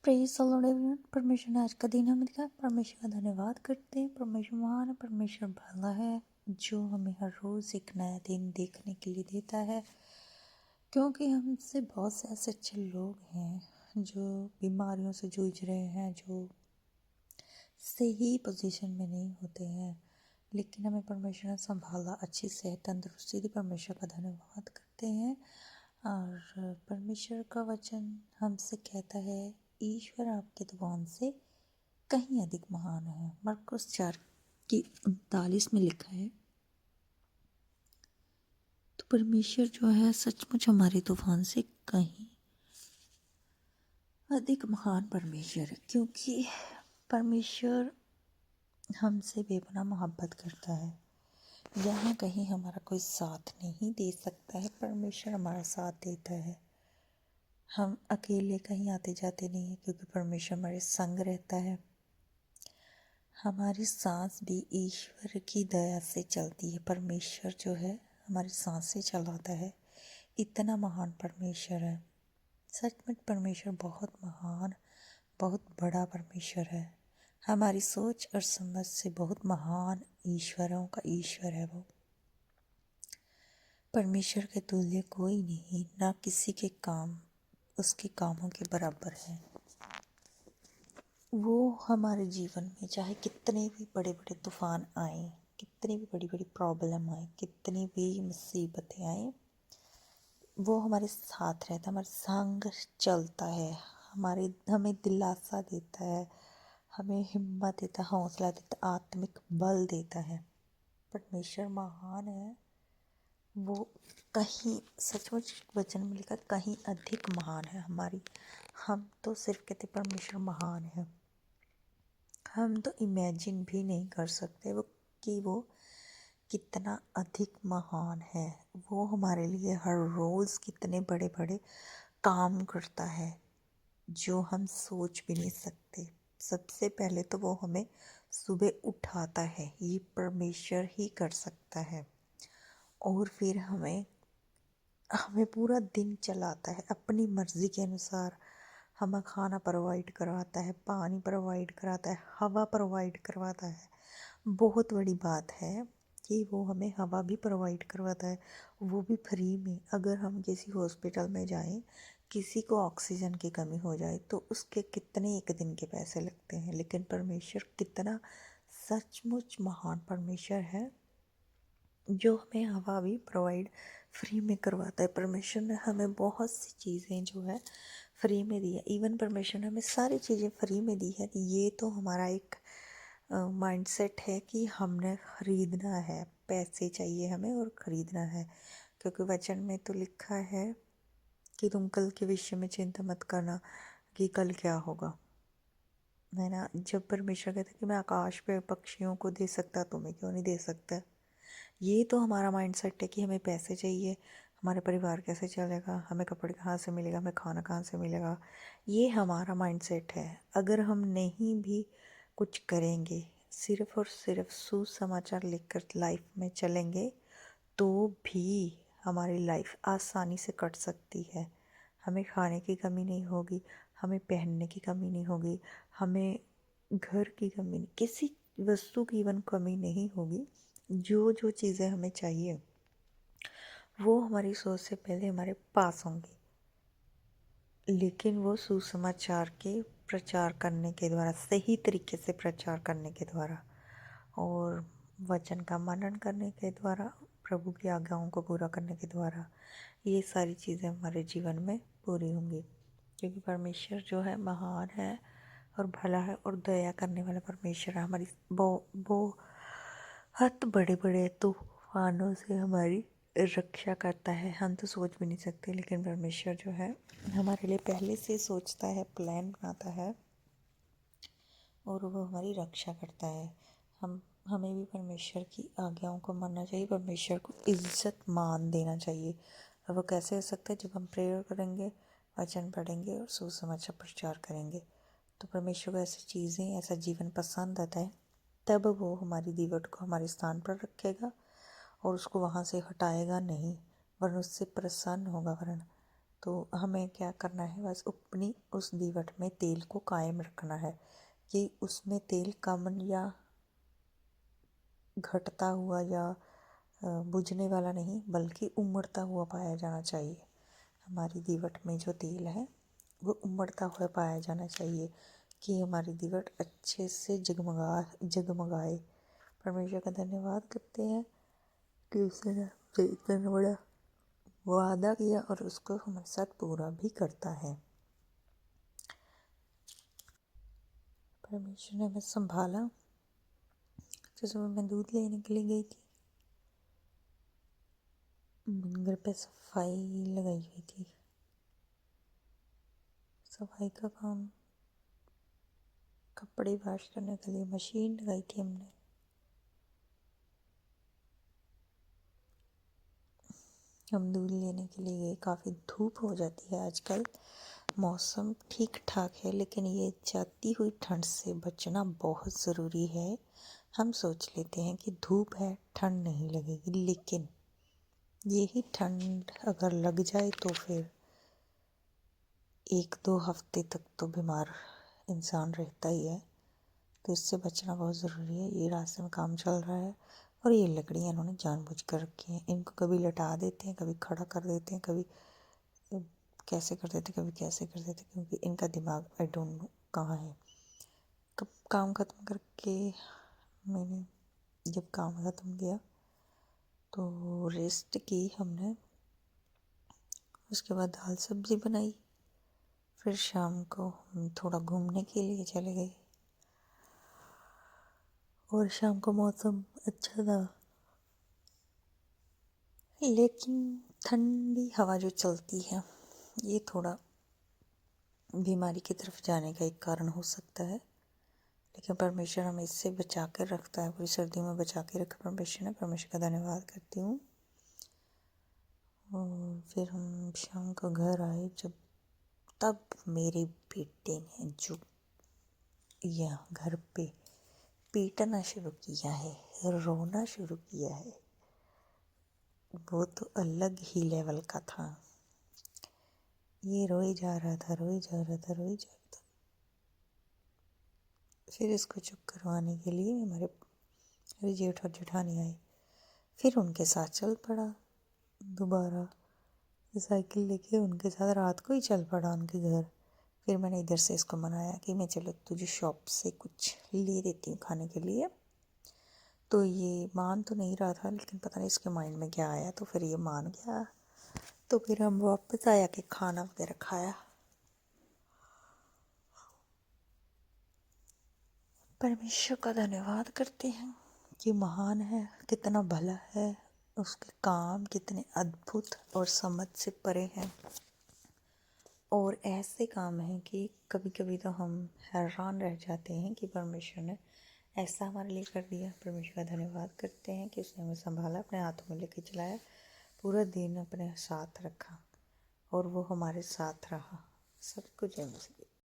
Praise the Lord everyone. परमेश्वर ने आज का दिन हमें दिखाया, परमेश्वर का धन्यवाद करते हैं। परमेश्वर महान है, परमेश्वर भला है, जो हमें हर रोज़ एक नया दिन देखने के लिए देता है। क्योंकि हमसे बहुत से ऐसे अच्छे लोग हैं जो बीमारियों से जूझ रहे हैं, जो सही पोजीशन में नहीं होते हैं, लेकिन हमें परमेश्वर ने संभाला, अच्छी सेहत तंदुरुस्ती दी। परमेश्वर का धन्यवाद करते हैं। और परमेश्वर का वचन हमसे कहता है, ईश्वर आपके दुआन से कहीं अधिक महान है। मरकुस 4:39 में लिखा है। तो परमेश्वर जो है सचमुच हमारे तूफान से कहीं अधिक महान परमेश्वर है, क्योंकि परमेश्वर हमसे बेपनाह मोहब्बत करता है। जहाँ कहीं हमारा कोई साथ नहीं दे सकता है, परमेश्वर हमारा साथ देता है। हम अकेले कहीं आते जाते नहीं हैं, क्योंकि परमेश्वर हमारे संग रहता है। हमारी सांस भी ईश्वर की दया से चलती है। परमेश्वर जो है हमारी सांसें चलाता है। इतना महान परमेश्वर है। सचमुच परमेश्वर बहुत महान, बहुत बड़ा परमेश्वर है। हमारी सोच और समझ से बहुत महान ईश्वरों का ईश्वर है वो। परमेश्वर के तुल्य कोई नहीं, ना किसी के काम उसके कामों के बराबर है। वो हमारे जीवन में चाहे कितने भी बड़े बड़े तूफान आए, कितनी भी बड़ी बड़ी प्रॉब्लम आए, कितनी भी मुसीबतें आए, वो हमारे साथ रहता है, हमारे संग चलता है, हमें दिलासा देता है, हमें हिम्मत देता है, हौसला देता है, आत्मिक बल देता है। परमेश्वर महान है। वो कहीं सचमुच वचन में लिखा कहीं अधिक महान है हमारी। हम तो सिर्फ कहते परमेश्वर महान है। हम तो इमेजिन भी नहीं कर सकते वो कितना अधिक महान है। वो हमारे लिए हर रोज़ कितने बड़े बड़े काम करता है जो हम सोच भी नहीं सकते। सबसे पहले तो वो हमें सुबह उठाता है, ये परमेश्वर ही कर सकता है। और फिर हमें पूरा दिन चलाता है अपनी मर्ज़ी के अनुसार। हमें खाना प्रोवाइड करवाता है, पानी प्रोवाइड कराता है, हवा प्रोवाइड करवाता है। बहुत बड़ी बात है कि वो हमें हवा भी प्रोवाइड करवाता है, वो भी फ्री में। अगर हम किसी हॉस्पिटल में जाएं, किसी को ऑक्सीजन की कमी हो जाए तो उसके कितने एक दिन के पैसे लगते हैं, लेकिन परमेश्वर कितना सचमुच महान परमेश्वर है जो हमें हवा भी प्रोवाइड फ्री में करवाता है। परमेश्वर ने हमें बहुत सी चीज़ें जो है फ्री में दी है। इवन परमेश्वर ने हमें सारी चीज़ें फ्री में दी है। ये तो हमारा एक माइंडसेट है कि हमने ख़रीदना है, पैसे चाहिए हमें और ख़रीदना है। क्योंकि वचन में तो लिखा है कि तुम कल के विषय में चिंता मत करना कि कल क्या होगा, है ना। जब परमेश्वर कहता है कि मैं आकाश पे पक्षियों को दे सकता, तुम्हें क्यों नहीं दे सकता। ये तो हमारा माइंडसेट है कि हमें पैसे चाहिए, हमारे परिवार कैसे चलेगा, हमें कपड़े कहाँ से मिलेगा, हमें खाना कहाँ से मिलेगा। ये हमारा माइंडसेट है। अगर हम नहीं भी कुछ करेंगे, सिर्फ़ और सिर्फ सुसमाचार लेकर लाइफ में चलेंगे, तो भी हमारी लाइफ आसानी से कट सकती है। हमें खाने की कमी नहीं होगी, हमें पहनने की कमी नहीं होगी, हमें घर की कमी नहीं, किसी वस्तु की इवन कमी नहीं होगी। जो जो चीज़ें हमें चाहिए वो हमारी सोच से पहले हमारे पास होंगी, लेकिन वो सुसमाचार के प्रचार करने के द्वारा, सही तरीके से प्रचार करने के द्वारा और वचन का मनन करने के द्वारा, प्रभु की आज्ञाओं को पूरा करने के द्वारा ये सारी चीज़ें हमारे जीवन में पूरी होंगी। क्योंकि परमेश्वर जो है महान है और भला है और दया करने वाला परमेश्वर है। हमारी बहुत बड़े बड़े तूफानों से हमारी रक्षा करता है। हम तो सोच भी नहीं सकते, लेकिन परमेश्वर जो है हमारे लिए पहले से सोचता है, प्लान बनाता है और वो हमारी रक्षा करता है। हमें भी परमेश्वर की आज्ञाओं को मानना चाहिए, परमेश्वर को इज्जत मान देना चाहिए। और वो कैसे हो सकता है? जब हम प्रेयर करेंगे, वचन पढ़ेंगे और सुसमाचार प्रचार करेंगे। तो परमेश्वर को ऐसी चीज़ें, ऐसा जीवन पसंद आता है, तब वो हमारी दीवट को हमारे स्थान पर रखेगा और उसको वहाँ से हटाएगा नहीं, वरन उससे प्रसन्न होगा। वरन तो हमें क्या करना है, बस अपनी उस दीवट में तेल को कायम रखना है कि उसमें तेल कम या घटता हुआ या बुझने वाला नहीं बल्कि उमड़ता हुआ पाया जाना चाहिए। हमारी दीवट में जो तेल है वो उमड़ता हुआ पाया जाना चाहिए कि हमारी दीवट अच्छे से जगमगाए। परमेश्वर का धन्यवाद करते हैं कि उसने हमसे इतना बड़ा वादा किया और उसको हमारे साथ पूरा भी करता है। परमेश्वर ने हमें संभाला। तो सुबह मैं दूध लेने के लिए गई थी, घर पे सफाई लगाई हुई थी। सफाई का काम, कपड़े वॉश करने के लिए मशीन लगाई थी हमने। हम दूध लेने के लिए गए। काफ़ी धूप हो जाती है आजकल, मौसम ठीक ठाक है, लेकिन ये जाती हुई ठंड से बचना बहुत ज़रूरी है। हम सोच लेते हैं कि धूप है, ठंड नहीं लगेगी, लेकिन यही ठंड अगर लग जाए तो फिर 1-2 हफ्ते तक तो बीमार इंसान रहता ही है। तो इससे बचना बहुत ज़रूरी है। ये रास्ते में काम चल रहा है और ये लकड़ियाँ इन्होंने जानबूझ कर रखी हैं। इनको कभी लटा देते हैं, कभी खड़ा कर देते हैं, कभी कैसे कर देते, कभी कैसे कर देते, क्योंकि इनका दिमाग आई डोंट नो कहाँ है। कब काम ख़त्म करके मैंने जब काम ख़त्म किया तो रेस्ट की हमने। उसके बाद दाल सब्ज़ी बनाई। फिर शाम को हम थोड़ा घूमने के लिए चले गए और शाम को मौसम अच्छा था, लेकिन ठंडी हवा जो चलती है ये थोड़ा बीमारी की तरफ जाने का एक कारण हो सकता है। लेकिन परमेश्वर हमें इससे बचा कर रखता है, पूरी सर्दियों में बचा के रखा परमेश्वर ने। परमेश्वर का धन्यवाद करती हूँ। और फिर हम शाम को घर आए जब, तब मेरे बेटे ने जो यहाँ घर पे पीटना शुरू किया है, रोना शुरू किया है, वो तो अलग ही लेवल का था। ये रोए जा रहा था, रोए जा रहा था, रोए जा रहा था। फिर इसको चुप करवाने के लिए हमारे जेठ और जेठानी आए। फिर उनके साथ चल पड़ा दोबारा, साइकिल लेके उनके साथ रात को ही चल पड़ा उनके घर। फिर मैंने इधर से इसको मनाया कि मैं चलो तुझे शॉप से कुछ ले देती हूँ खाने के लिए। तो ये मान तो नहीं रहा था, लेकिन पता नहीं इसके माइंड में क्या आया, तो फिर ये मान गया। तो फिर हम वापस आया कि खाना वगैरह खाया। परमेश्वर का धन्यवाद करते हैं कि महान है, कितना भला है, उसके काम कितने अद्भुत और समझ से परे हैं। और ऐसे काम हैं कि कभी कभी तो हम हैरान रह जाते हैं कि परमेश्वर ने ऐसा हमारे लिए कर दिया। परमेश्वर का धन्यवाद करते हैं कि उसने हमें संभाला, अपने हाथों में लेके चलाया, पूरा दिन अपने साथ रखा और वो हमारे साथ रहा। सब कुछ है मुझे।